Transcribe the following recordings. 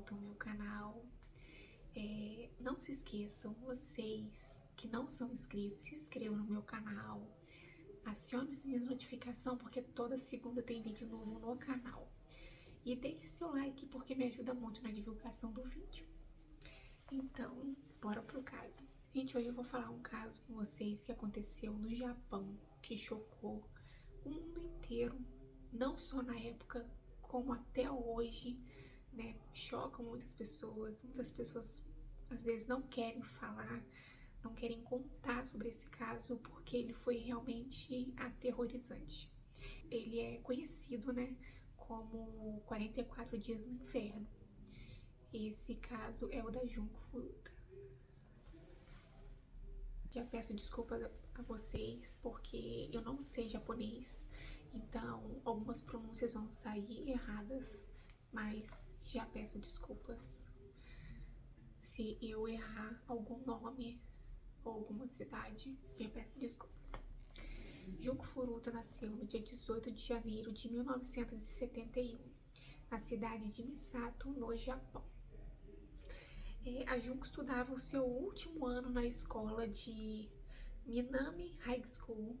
volta ao meu canal. Não se esqueçam, vocês que não são inscritos, se inscrevam no meu canal, acione o sininho de notificação porque toda segunda tem vídeo novo no canal. E deixe seu like porque me ajuda muito na divulgação do vídeo. Então, bora pro caso. Gente, hoje eu vou falar um caso com vocês que aconteceu no Japão, que chocou o mundo inteiro, não só na época, como até hoje, né? Choca muitas pessoas às vezes não querem falar, não querem contar sobre esse caso porque ele foi realmente aterrorizante. Ele é conhecido, né, como 44 Dias no Inferno. Esse caso é o da Junko Furuta. Já peço desculpas a vocês porque eu não sei japonês, então algumas pronúncias vão sair erradas, mas já peço desculpas se eu errar algum nome ou alguma cidade, já peço desculpas. Junko Furuta nasceu no dia 18 de janeiro de 1971, na cidade de Misato, no Japão. A Junko estudava o seu último ano na escola de Minami High School,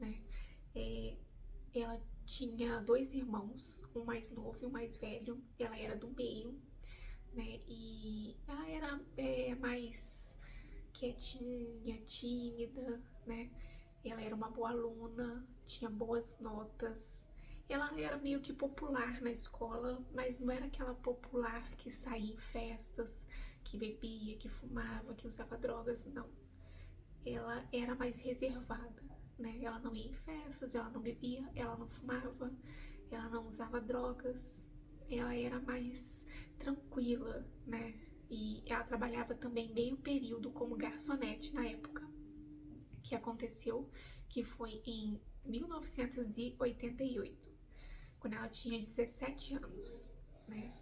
né? Ela tinha dois irmãos, um mais novo e um mais velho. Ela era do meio, né? E ela era mais quietinha, tímida, né? Ela era uma boa aluna, tinha boas notas. Ela era meio que popular na escola, mas não era aquela popular que saía em festas, que bebia, que fumava, que usava drogas, não. Ela era mais reservada, né? Ela não ia em festas, ela não bebia, ela não fumava, ela não usava drogas. Ela era mais tranquila, né? E ela trabalhava também meio período como garçonete na época que aconteceu, que foi em 1988, quando ela tinha 17 anos, né?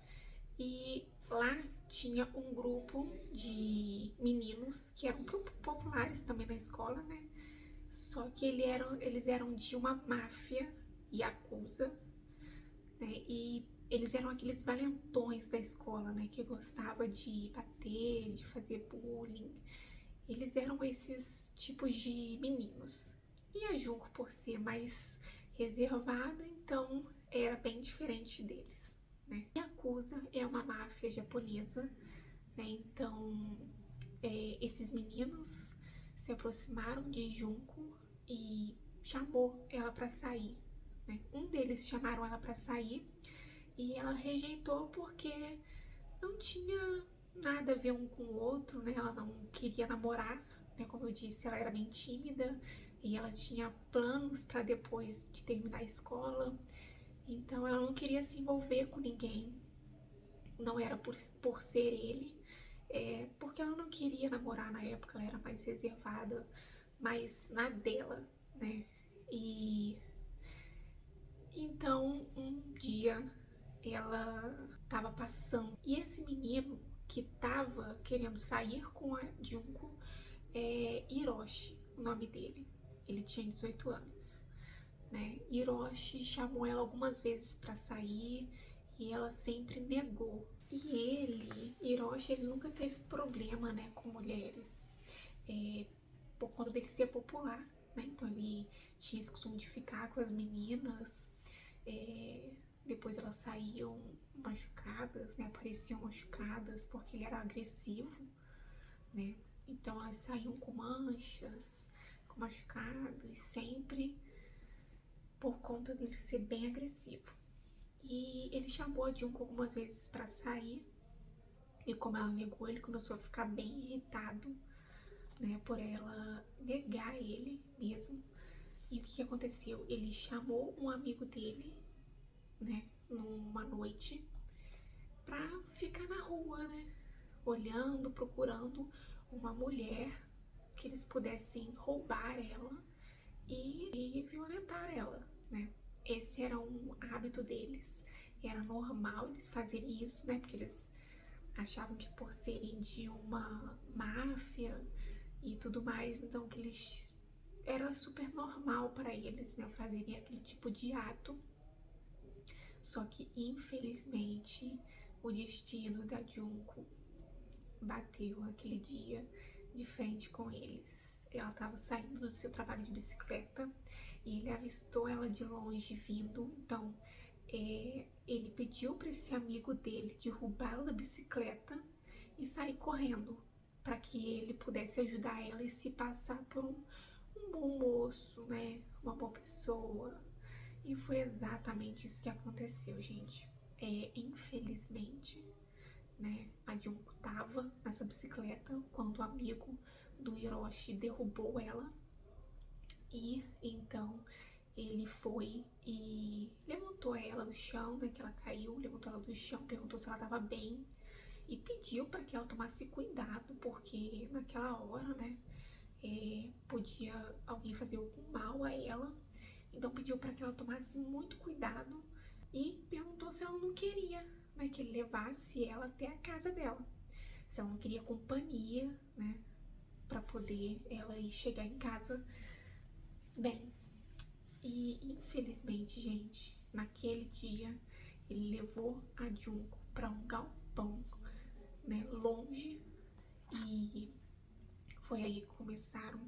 E lá tinha um grupo de meninos que eram populares também na escola, né? Só que eles eram de uma máfia yakuza, né? E eles eram aqueles valentões da escola, né? Que gostava de bater, de fazer bullying. Eles eram esses tipos de meninos. E a Junko, por ser mais reservada, então era bem diferente deles, né? Yakuza é uma máfia japonesa, né? Então, esses meninos se aproximaram de Junko e chamou ela para sair, né? Um deles chamaram ela para sair e ela rejeitou porque não tinha nada a ver um com o outro, né? Ela não queria namorar, né? Como eu disse, ela era bem tímida e ela tinha planos para depois de terminar a escola. Então ela não queria se envolver com ninguém. Não era por ser ele, porque ela não queria namorar na época, ela era mais reservada, mais na dela, né? E então um dia ela tava passando e esse menino que tava querendo sair com a Junko é Hiroshi, o nome dele. Ele tinha 18 anos, né? Hiroshi chamou ela algumas vezes para sair e ela sempre negou. E Hiroshi, ele nunca teve problema, né, com mulheres, por conta dele ser popular, né? Então ele tinha esse costume de ficar com as meninas. Depois elas saíam machucadas, né? Apareciam machucadas porque ele era agressivo, né? Então elas saíam com manchas, com machucados, sempre por conta dele ser bem agressivo. E ele chamou a Junko algumas vezes para sair e como ela negou, ele começou a ficar bem irritado, né? Por ela negar ele mesmo. E o que aconteceu? Ele chamou um amigo dele, né, numa noite, pra ficar na rua, né, olhando, procurando uma mulher que eles pudessem roubar ela e violentar ela, né. Esse era um hábito deles, era normal eles fazerem isso, né, porque eles achavam que por serem de uma máfia e tudo mais, então que eles era super normal para eles, né, fazerem aquele tipo de ato. Só que, infelizmente, o destino da Junko bateu aquele dia de frente com eles. Ela estava saindo do seu trabalho de bicicleta e ele avistou ela de longe vindo. Então ele pediu para esse amigo dele derrubá-la da bicicleta e sair correndo para que ele pudesse ajudar ela e se passar por um bom moço, né? Uma boa pessoa. E foi exatamente isso que aconteceu, gente. Infelizmente, né, a Junko tava nessa bicicleta quando o amigo do Hiroshi derrubou ela. E então ele foi e levantou ela do chão, né, que ela caiu, levantou ela do chão, perguntou se ela tava bem e pediu para que ela tomasse cuidado, porque naquela hora, né, podia alguém fazer algum mal a ela. Então pediu para que ela tomasse muito cuidado e perguntou se ela não queria, né, que ele levasse ela até a casa dela. Se ela não queria companhia, né, para poder ela ir chegar em casa bem. E infelizmente, gente, naquele dia ele levou a Junko para um galpão, né, longe, e foi aí que começaram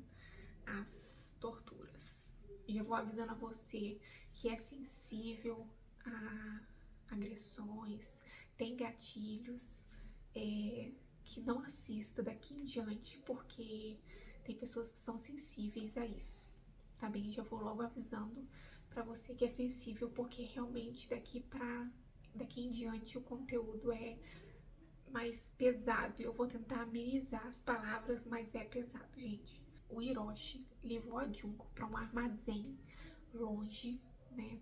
as torturas. E já vou avisando a você que é sensível a agressões, tem gatilhos, que não assista daqui em diante, porque tem pessoas que são sensíveis a isso, tá bem? Já vou logo avisando pra você que é sensível, porque realmente daqui em diante o conteúdo é mais pesado. Eu vou tentar amenizar as palavras, mas é pesado, gente. O Hiroshi levou a Junko para um armazém longe, né?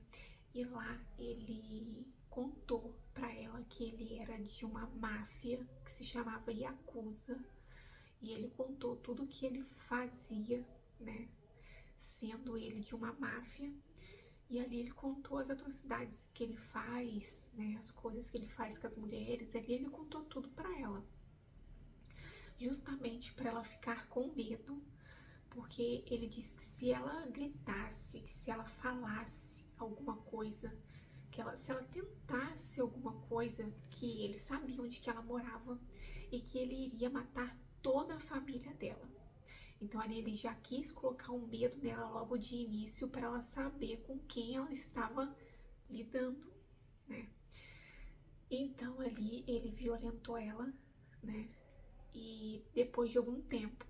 E lá ele contou para ela que ele era de uma máfia que se chamava Yakuza. E ele contou tudo o que ele fazia, né? Sendo ele de uma máfia. E ali ele contou as atrocidades que ele faz, né? As coisas que ele faz com as mulheres. Ali ele contou tudo para ela. Justamente para ela ficar com medo, porque ele disse que se ela gritasse, que se ela falasse alguma coisa, se ela tentasse alguma coisa, que ele sabia onde que ela morava e que ele iria matar toda a família dela. Então ali ele já quis colocar um medo nela logo de início para ela saber com quem ela estava lidando, né? Então ali ele violentou ela, né? E depois de algum tempo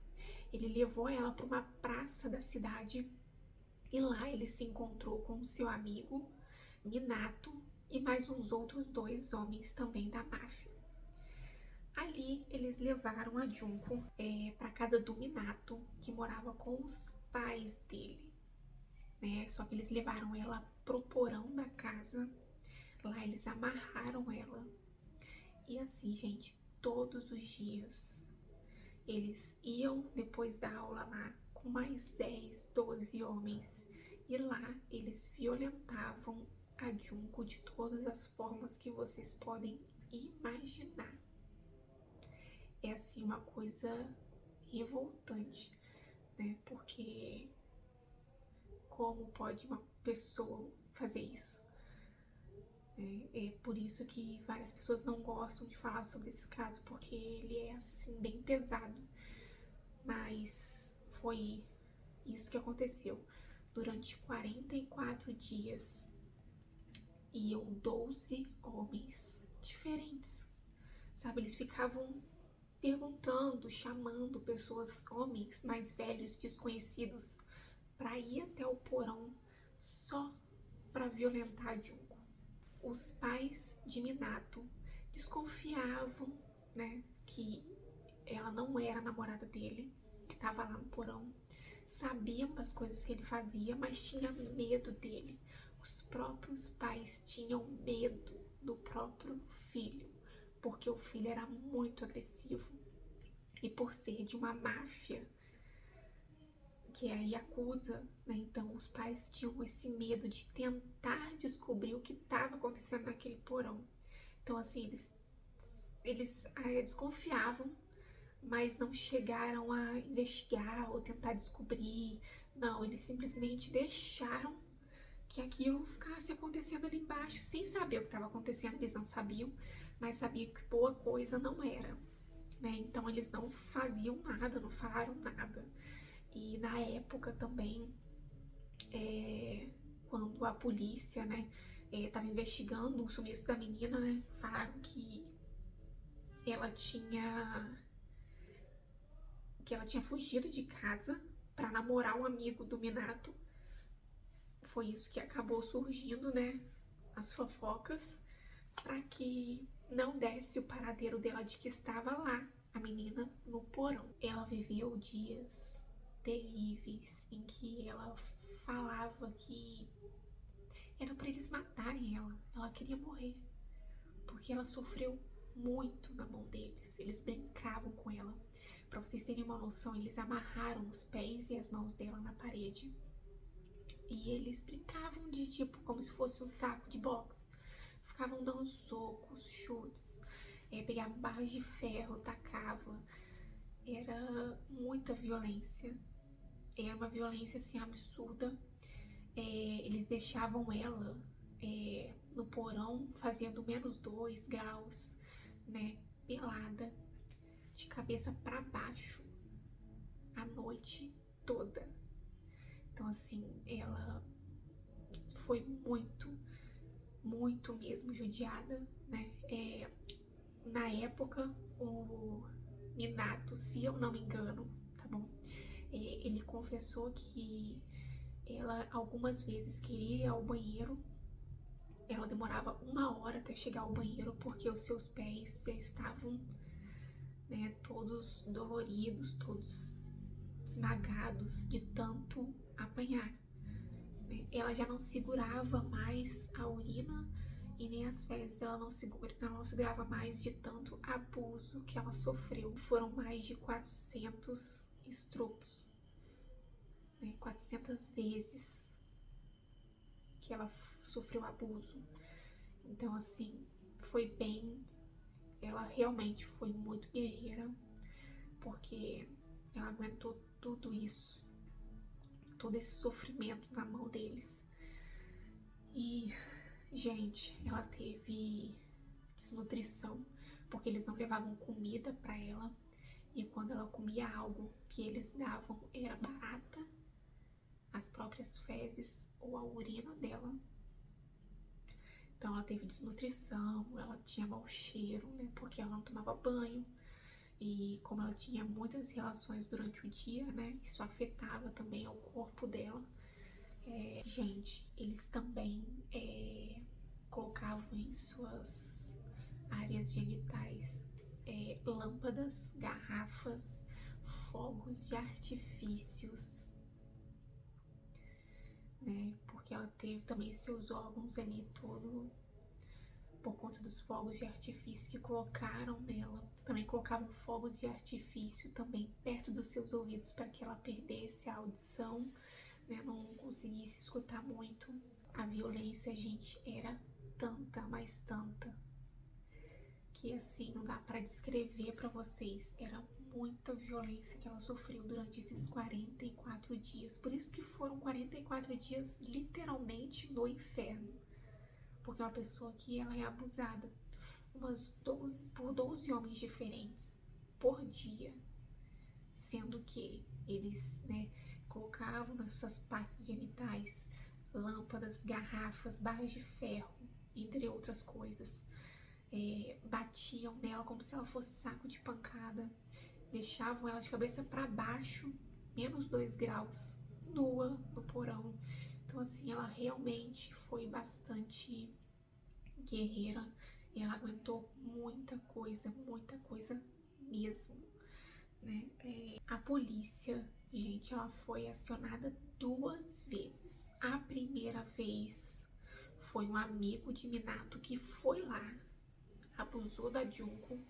ele levou ela para uma praça da cidade e lá ele se encontrou com o seu amigo Minato e mais uns outros 2 homens também da máfia. Ali eles levaram a Junko para casa do Minato, que morava com os pais dele, né? Só que eles levaram ela pro porão da casa. Lá eles amarraram ela. E assim, gente, todos os dias eles iam depois da aula lá com mais 10, 12 homens. E lá eles violentavam a Junko de todas as formas que vocês podem imaginar. É assim uma coisa revoltante, né? Porque como pode uma pessoa fazer isso? É por isso que várias pessoas não gostam de falar sobre esse caso, porque ele é assim bem pesado. Mas foi isso que aconteceu. Durante 44 dias iam 12 homens diferentes, sabe? Eles ficavam perguntando, chamando pessoas, homens mais velhos, desconhecidos, para ir até o porão só para violentar a Junko. Os pais de Minato desconfiavam, né, que ela não era a namorada dele, que estava lá no porão. Sabiam das coisas que ele fazia, mas tinha medo dele. Os próprios pais tinham medo do próprio filho, porque o filho era muito agressivo. E por ser de uma máfia, que é a Yakuza, né? Então os pais tinham esse medo de tentar descobrir o que estava acontecendo naquele porão. Então assim, eles desconfiavam, mas não chegaram a investigar ou tentar descobrir. Não, eles simplesmente deixaram que aquilo ficasse acontecendo ali embaixo, sem saber o que estava acontecendo. Eles não sabiam, mas sabia que boa coisa não era, né? Então eles não faziam nada, não falaram nada. E na época também, quando a polícia, né, estava investigando o sumiço da menina, né, falaram ela tinha que ela tinha fugido de casa para namorar um amigo do Minato. Foi isso que acabou surgindo, né, as fofocas, para que não desse o paradeiro dela de que estava lá, a menina, no porão. Ela viveu dias terríveis em que ela falava que era para eles matarem ela. Ela queria morrer, porque ela sofreu muito na mão deles. Eles brincavam com ela. Para vocês terem uma noção, eles amarraram os pés e as mãos dela na parede. E eles brincavam de tipo como se fosse um saco de boxe. Ficavam dando socos, chutes, pegavam barras de ferro, tacavam. Era muita violência. Era uma violência assim absurda. Eles deixavam ela no porão fazendo -2 graus, né? Pelada, de cabeça para baixo, a noite toda. Então assim, ela foi muito, muito mesmo judiada, né? Na época, o Minato, se eu não me engano, tá bom? Ele confessou que ela algumas vezes queria ir ao banheiro. Ela demorava 1 hora até chegar ao banheiro porque os seus pés já estavam, né, todos doloridos, todos esmagados de tanto apanhar. Ela já não segurava mais a urina e nem as fezes, ela não segurava mais de tanto abuso que ela sofreu. Foram mais de 400 estrupos, né? 400 vezes que ela sofreu abuso. Então, assim, ela realmente foi muito guerreira, porque ela aguentou tudo isso, todo esse sofrimento na mão deles. E, gente, ela teve desnutrição, porque eles não levavam comida para ela, e quando ela comia algo que eles davam era barata, as próprias fezes ou a urina dela. Então ela teve desnutrição, ela tinha mau cheiro, né, porque ela não tomava banho. E como ela tinha muitas relações durante o dia, né, isso afetava também o corpo dela. Gente, eles também colocavam em suas áreas genitais lâmpadas, garrafas, fogos de artifícios, né, porque ela teve também seus órgãos ali todo por conta dos fogos de artifício que colocaram nela. Também colocavam fogos de artifício também perto dos seus ouvidos para que ela perdesse a audição, né, não conseguisse escutar muito. A violência, gente, era tanta, mas tanta, que assim, não dá para descrever para vocês. Era muita violência que ela sofreu durante esses 44 dias. Por isso que foram 44 dias literalmente no inferno. Porque é uma pessoa que ela é abusada por 12 homens diferentes por dia, sendo que eles, né, colocavam nas suas partes genitais lâmpadas, garrafas, barras de ferro, entre outras coisas. Batiam nela como se ela fosse saco de pancada, deixavam ela de cabeça para baixo, -2 graus, nua no porão. Então assim, ela realmente foi bastante guerreira e ela aguentou muita coisa mesmo, né? A polícia, gente, ela foi acionada 2 vezes. A primeira vez foi um amigo de Minato que foi lá, abusou da Junko,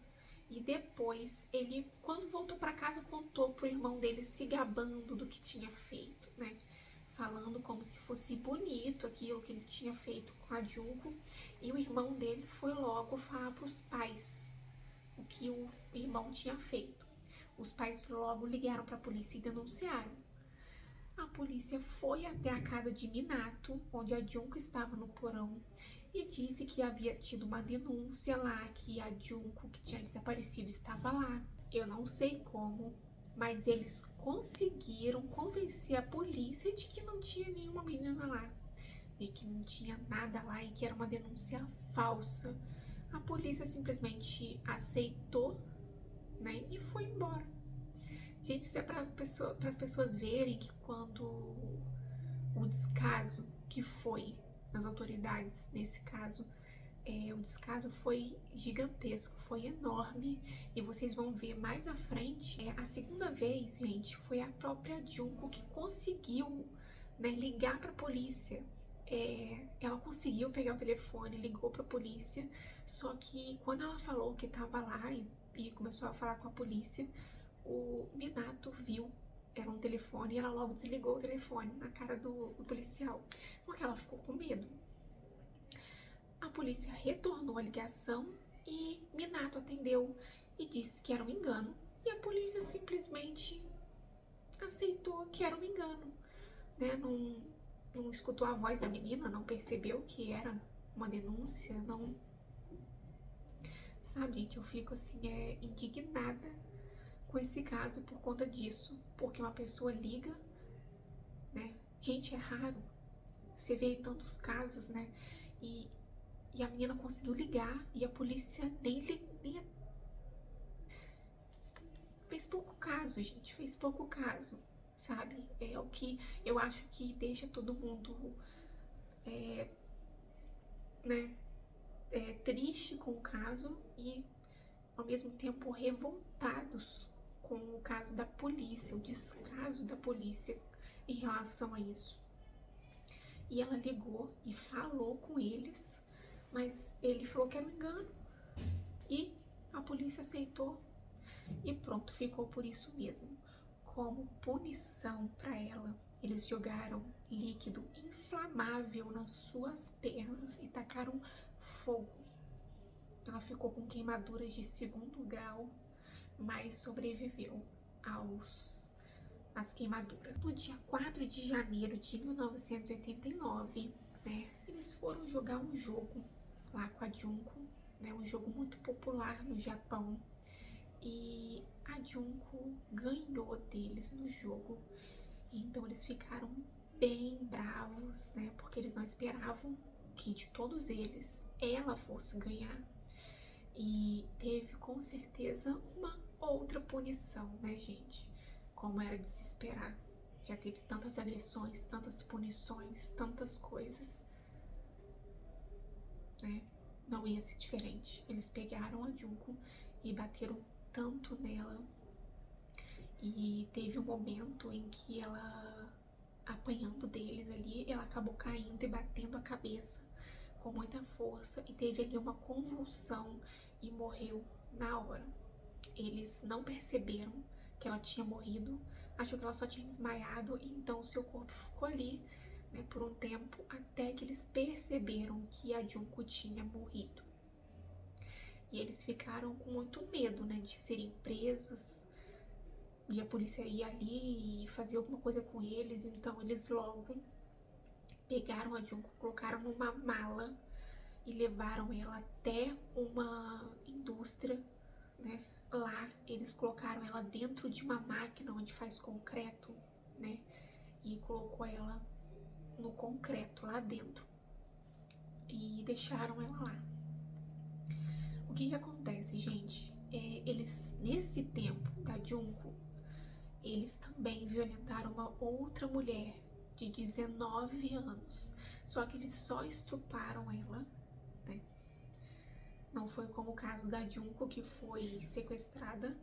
e depois ele, quando voltou para casa, contou pro irmão dele, se gabando do que tinha feito, né? Falando como se fosse bonito aquilo que ele tinha feito com a Junko, e o irmão dele foi logo falar para os pais o que o irmão tinha feito. Os pais logo ligaram para a polícia e denunciaram. A polícia foi até a casa de Minato, onde a Junko estava no porão, e disse que havia tido uma denúncia lá, que a Junko, que tinha desaparecido, estava lá. Eu não sei como, mas eles conseguiram convencer a polícia de que não tinha nenhuma menina lá, de que não tinha nada lá e que era uma denúncia falsa. A polícia simplesmente aceitou, né, e foi embora. Gente, isso é para as pessoas verem que quando o descaso que foi das autoridades nesse caso, o descaso foi gigantesco, foi enorme, e vocês vão ver mais à frente. A segunda vez, gente, foi a própria Junko que conseguiu, né, ligar para a polícia. Ela conseguiu pegar o telefone, ligou para a polícia, só que quando ela falou que estava lá e começou a falar com a polícia, o Minato viu, era um telefone, e ela logo desligou o telefone na cara do policial, porque ela ficou com medo. A polícia retornou a ligação e Minato atendeu e disse que era um engano. E a polícia simplesmente aceitou que era um engano, né? Não escutou a voz da menina, não percebeu que era uma denúncia, não. Sabe, gente, eu fico assim, indignada com esse caso por conta disso, porque uma pessoa liga, né? Gente, é raro você vê tantos casos, né? E a menina conseguiu ligar e a polícia nem fez pouco caso, gente, fez pouco caso, sabe? É o que eu acho que deixa todo mundo, né, triste com o caso e ao mesmo tempo revoltados com o caso da polícia, o descaso da polícia em relação a isso. E ela ligou e falou com eles, mas ele falou que era um engano e a polícia aceitou e pronto, ficou por isso mesmo. Como punição para ela, eles jogaram líquido inflamável nas suas pernas e tacaram fogo. Ela ficou com queimaduras de 2º grau, mas sobreviveu às queimaduras. No dia 4 de janeiro de 1989, né, eles foram jogar um jogo lá com a Junko, né, um jogo muito popular no Japão, e a Junko ganhou deles no jogo. Então eles ficaram bem bravos, né, porque eles não esperavam que de todos eles ela fosse ganhar. E teve com certeza uma outra punição, né, gente? Como era de se esperar. Já teve tantas agressões, tantas punições, tantas coisas, né? Não ia ser diferente. Eles pegaram a Junko e bateram tanto nela. E teve um momento em que ela, apanhando deles ali, ela acabou caindo e batendo a cabeça com muita força e teve ali uma convulsão e morreu na hora. Eles não perceberam que ela tinha morrido, achou que ela só tinha desmaiado, e então seu corpo ficou ali, né, por um tempo, até que eles perceberam que a Junko tinha morrido. E eles ficaram com muito medo, né, de serem presos, de a polícia ir ali e fazer alguma coisa com eles. Então eles logo pegaram a Junko, colocaram numa mala e levaram ela até uma indústria, né? Lá eles colocaram ela dentro de uma máquina onde faz concreto, né? E colocou ela no concreto lá dentro e deixaram ela lá. O que acontece, gente? Eles, nesse tempo da Junko, eles também violentaram uma outra mulher de 19 anos. Só que eles só estupraram ela, né? Não foi como o caso da Junko, que foi sequestrada.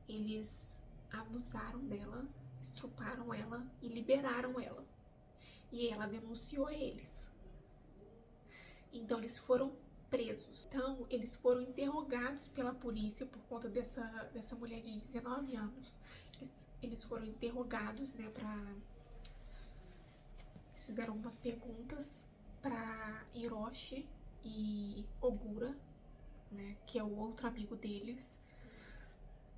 Eles abusaram dela, estupraram ela e liberaram ela. E ela denunciou eles. Então eles foram presos. Então eles foram interrogados pela polícia por conta dessa mulher de 19 anos. Eles foram interrogados, né, eles fizeram umas perguntas para Hiroshi e Ogura, né, que é o outro amigo deles.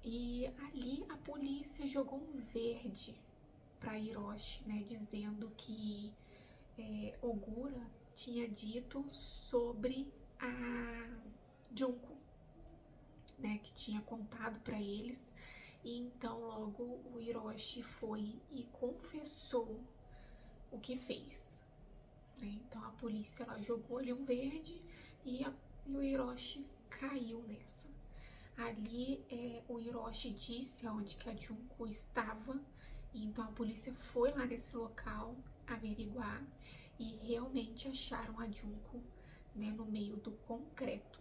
E ali a polícia jogou um verde para Hiroshi, né, dizendo que Ogura tinha dito sobre a Junko, né, que tinha contado para eles. E então logo o Hiroshi foi e confessou o que fez, né? Então a polícia ela jogou ali um verde e o Hiroshi caiu nessa. Ali o Hiroshi disse aonde que a Junko estava, e então a polícia foi lá nesse local averiguar e realmente acharam a Junko, né, no meio do concreto.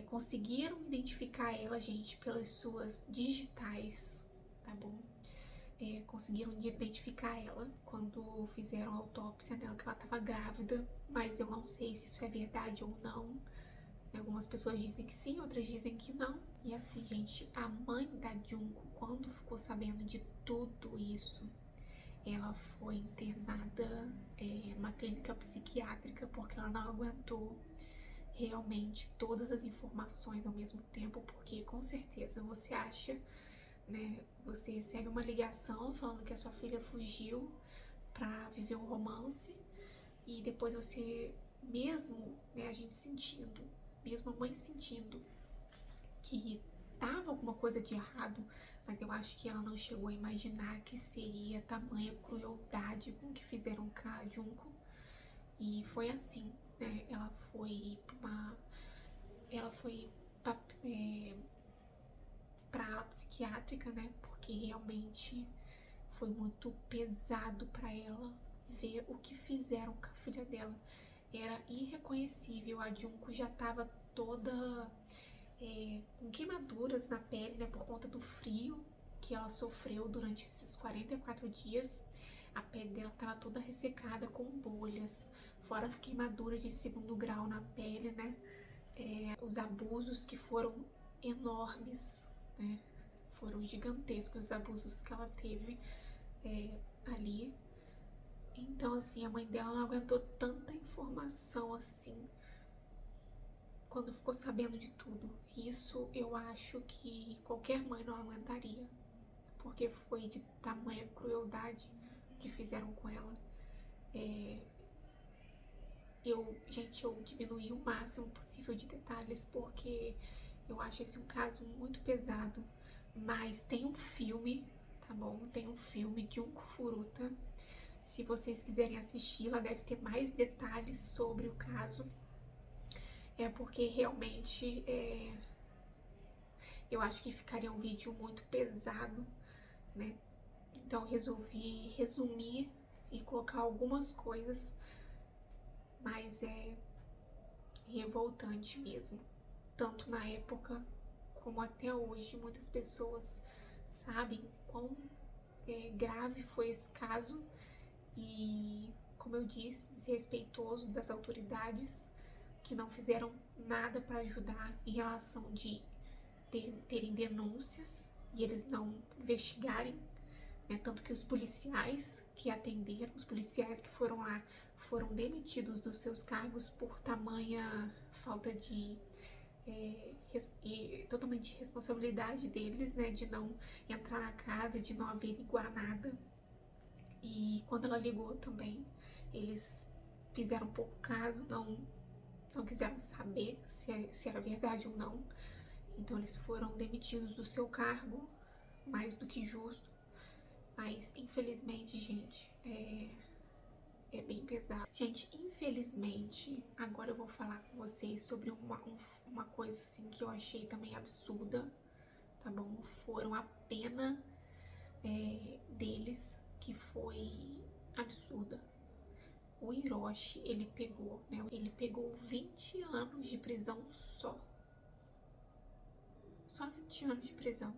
Conseguiram identificar ela, gente, pelas suas digitais, tá bom? Conseguiram identificar ela quando fizeram a autópsia dela, que ela estava grávida, mas eu não sei se isso é verdade ou não. Algumas pessoas dizem que sim, outras dizem que não. E assim, gente, a mãe da Junko, quando ficou sabendo de tudo isso, ela foi internada numa clínica psiquiátrica porque ela não aguentou realmente todas as informações ao mesmo tempo, porque com certeza você acha, né, você recebe uma ligação falando que a sua filha fugiu para viver um romance e depois você, mesmo, né, a gente sentindo, mesmo a mãe sentindo que tava alguma coisa de errado, mas eu acho que ela não chegou a imaginar que seria tamanha crueldade com que fizeram com a Junko. E foi assim, né? Ela foi pra ala psiquiátrica, né? Porque realmente foi muito pesado para ela ver o que fizeram com a filha dela. Era irreconhecível. A Junko já tava toda com queimaduras na pele, né? Por conta do frio que ela sofreu durante esses 44 dias. A pele dela tava toda ressecada com bolhas, fora as queimaduras de 2º grau na pele, né? Os abusos que foram enormes, né? Foram gigantescos os abusos que ela teve ali. Então, assim, a mãe dela não aguentou tanta informação assim quando ficou sabendo de tudo. Isso eu acho que qualquer mãe não aguentaria, porque foi de tamanha crueldade que fizeram com ela. Gente, eu diminuí o máximo possível de detalhes, porque eu acho esse um caso muito pesado. Mas tem um filme, tá bom? Tem um filme de Junko Furuta. Se vocês quiserem assistir, ela deve ter mais detalhes sobre o caso. Porque realmente eu acho que ficaria um vídeo muito pesado, né? Então resolvi resumir e colocar algumas coisas, mas é revoltante mesmo. Tanto na época como até hoje, muitas pessoas sabem quão grave foi esse caso e, como eu disse, desrespeitoso das autoridades que não fizeram nada para ajudar em relação de terem denúncias e eles não investigarem, né? Tanto que os policiais que atenderam, os policiais que foram lá, foram demitidos dos seus cargos por tamanha falta de totalmente responsabilidade deles, né, de não entrar na casa, de não averiguar nada. E quando ela ligou também, eles fizeram pouco caso, não quiseram saber se era verdade ou não. Então eles foram demitidos do seu cargo, mais do que justo. Mas infelizmente, gente, é bem pesado. Gente, infelizmente, agora eu vou falar com vocês sobre uma coisa assim que eu achei também absurda, tá bom? Foram a pena deles que foi absurda. O Hiroshi, ele pegou 20 anos de prisão só. Só 20 anos de prisão.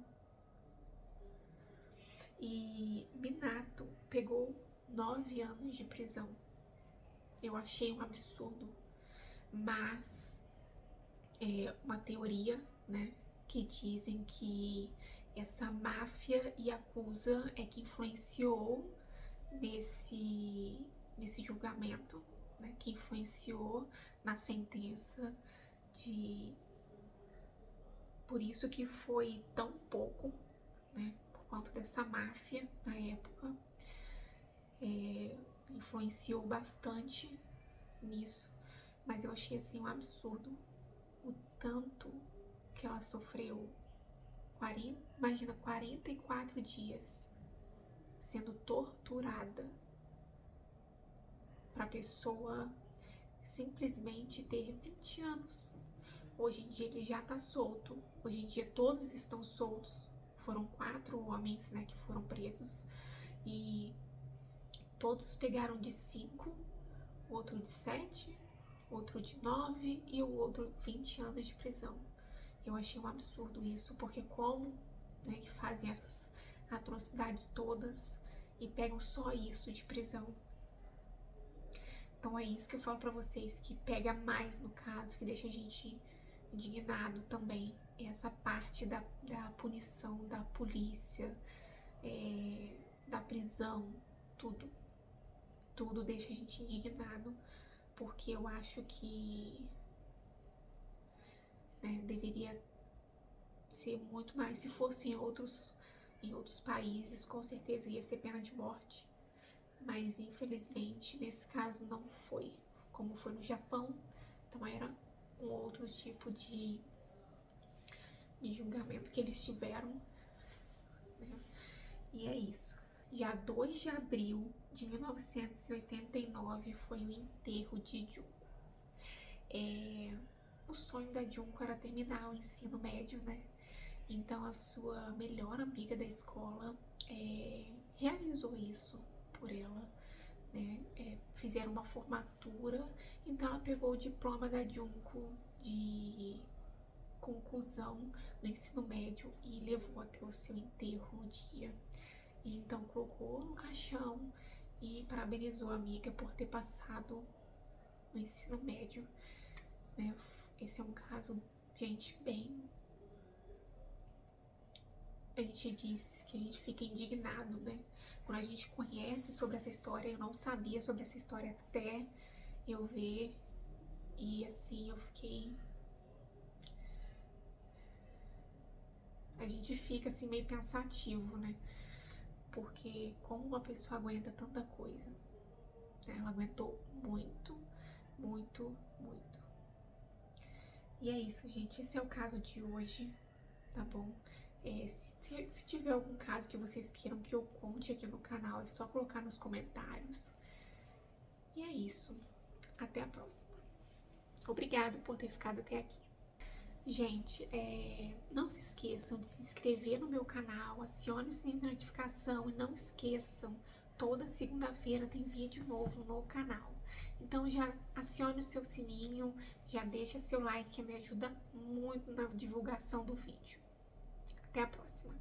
E Minato pegou 9 anos de prisão. Eu achei um absurdo, mas uma teoria, né, que dizem que essa máfia Yakuza é que influenciou nesse julgamento, né, que influenciou na sentença por isso que foi tão pouco, né, por conta dessa máfia na época, influenciou bastante nisso, mas eu achei assim um absurdo o tanto que ela sofreu. Imagina, 44 dias sendo torturada para a pessoa simplesmente ter 20 anos. Hoje em dia ele já tá solto. Hoje em dia todos estão soltos. Foram 4 homens, né, que foram presos. E todos pegaram de 5, outro de 7, outro de 9 e o outro 20 anos de prisão. Eu achei um absurdo isso, porque como, né, que fazem essas atrocidades todas e pegam só isso de prisão. Então é isso que eu falo pra vocês, que pega mais no caso, que deixa a gente indignado também. Essa parte da punição, da polícia, da prisão, tudo. Tudo deixa a gente indignado, porque eu acho que, né, deveria ser muito mais. Se fosse em outros países, com certeza ia ser pena de morte. Mas infelizmente nesse caso não foi, como foi no Japão. Então era um outro tipo de julgamento que eles tiveram, né? E é isso. Dia 2 de abril de 1989 foi o enterro de Junko. O sonho da Junko era terminar o ensino médio, né? Então a sua melhor amiga da escola realizou isso por ela, né? Fizeram uma formatura, então ela pegou o diploma da Junko de conclusão do ensino médio e levou até o seu enterro no dia. E então colocou no caixão e parabenizou a amiga por ter passado no ensino médio, né? Esse é um caso, gente, bem... A gente diz que a gente fica indignado, né? Quando a gente conhece sobre essa história, eu não sabia sobre essa história até eu ver, e assim, eu fiquei... A gente fica assim meio pensativo, né? Porque como uma pessoa aguenta tanta coisa, né? Ela aguentou muito, muito, muito. E é isso, gente. Esse é o caso de hoje, tá bom? Se tiver algum caso que vocês queiram que eu conte aqui no canal, é só colocar nos comentários. E é isso. Até a próxima. Obrigada por ter ficado até aqui. Gente, não se esqueçam de se inscrever no meu canal, acione o sininho de notificação e não esqueçam, toda segunda-feira tem vídeo novo no canal. Então já acione o seu sininho, já deixa seu like que me ajuda muito na divulgação do vídeo. Até a próxima!